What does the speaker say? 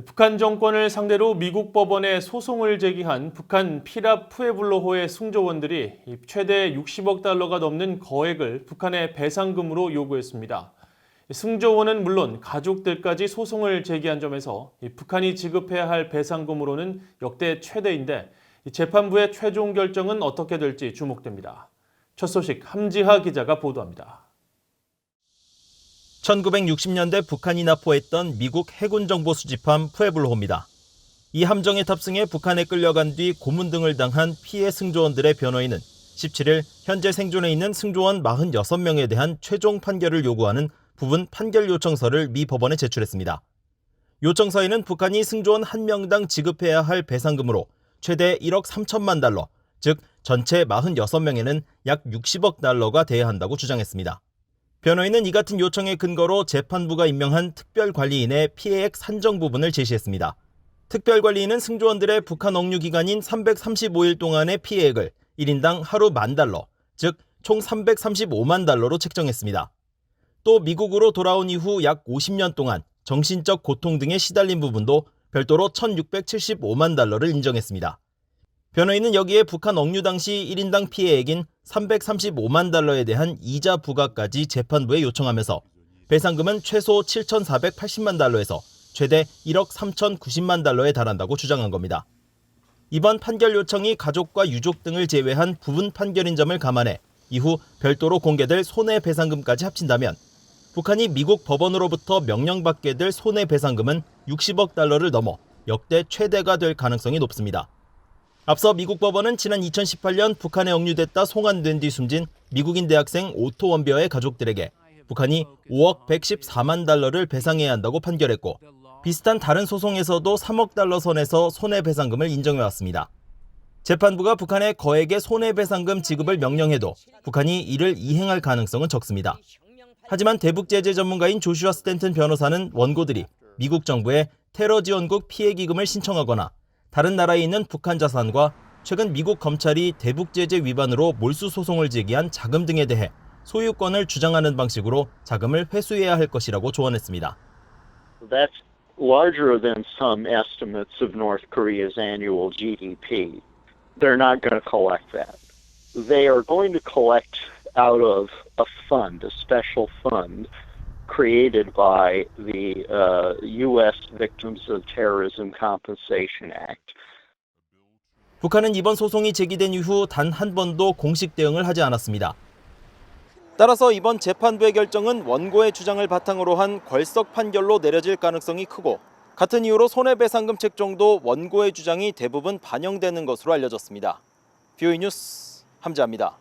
북한 정권을 상대로 미국 법원에 소송을 제기한 북한 피랍 푸에블로호의 승조원들이 최대 60억 달러가 넘는 거액을 북한의 배상금으로 요구했습니다. 승조원은 물론 가족들까지 소송을 제기한 점에서 북한이 지급해야 할 배상금으로는 역대 최대인데 재판부의 최종 결정은 어떻게 될지 주목됩니다. 첫 소식 함지하 기자가 보도합니다. 1960년대 북한이 납포했던 미국 해군 정보 수집함 푸에블로호입니다. 이 함정에 탑승해 북한에 끌려간 뒤 고문 등을 당한 피해 승조원들의 변호인은 17일 현재 생존해 있는 승조원 46명에 대한 최종 판결을 요구하는 부분 판결 요청서를 미 법원에 제출했습니다. 요청서에는 북한이 승조원 1명당 지급해야 할 배상금으로 최대 1억 3천만 달러, 즉 전체 46명에는 약 60억 달러가 돼야 한다고 주장했습니다. 변호인은 이 같은 요청의 근거로 재판부가 임명한 특별관리인의 피해액 산정 부분을 제시했습니다. 특별관리인은 승조원들의 북한 억류 기간인 335일 동안의 피해액을 1인당 하루 $10,000, 즉 총 335만 달러로 책정했습니다. 또 미국으로 돌아온 이후 약 50년 동안 정신적 고통 등에 시달린 부분도 별도로 1,675만 달러를 인정했습니다. 변호인은 여기에 북한 억류 당시 1인당 피해액인 335만 달러에 대한 이자 부과까지 재판부에 요청하면서 배상금은 최소 7,480만 달러에서 최대 1억 3,090만 달러에 달한다고 주장한 겁니다. 이번 판결 요청이 가족과 유족 등을 제외한 부분 판결인 점을 감안해 이후 별도로 공개될 손해배상금까지 합친다면 북한이 미국 법원으로부터 명령받게 될 손해배상금은 60억 달러를 넘어 역대 최대가 될 가능성이 높습니다. 앞서 미국 법원은 지난 2018년 북한에 억류됐다 송환된 뒤 숨진 미국인 대학생 오토 원비어의 가족들에게 북한이 5억 114만 달러를 배상해야 한다고 판결했고 비슷한 다른 소송에서도 3억 달러 선에서 손해배상금을 인정해왔습니다. 재판부가 북한에 거액의 손해배상금 지급을 명령해도 북한이 이를 이행할 가능성은 적습니다. 하지만 대북제재 전문가인 조슈아 스탠튼 변호사는 원고들이 미국 정부에 테러 지원국 피해 기금을 신청하거나 다른 나라에 있는 북한 자산과 최근 미국 검찰이 대북제재 위반으로 몰수 소송을 제기한 자금 등에 대해 소유권을 주장하는 방식으로 자금을 회수해야 할 것이라고 조언했습니다. That's larger than some estimates of North Korea's annual GDP. They're not going to collect that. They are going to collect out of a fund, a special fund created by the U.S. Victims of Terrorism Compensation Act. 북한은 이번 소송이 제기된 이후 단 한 번도 공식 대응을 하지 않았습니다. 따라서 이번 재판부의 결정은 원고의 주장을 바탕으로 한 궐석 판결로 내려질 가능성이 크고 같은 이유로 손해배상금 책정도 원고의 주장이 대부분 반영되는 것으로 알려졌습니다. BOE 뉴스 함지하입니다.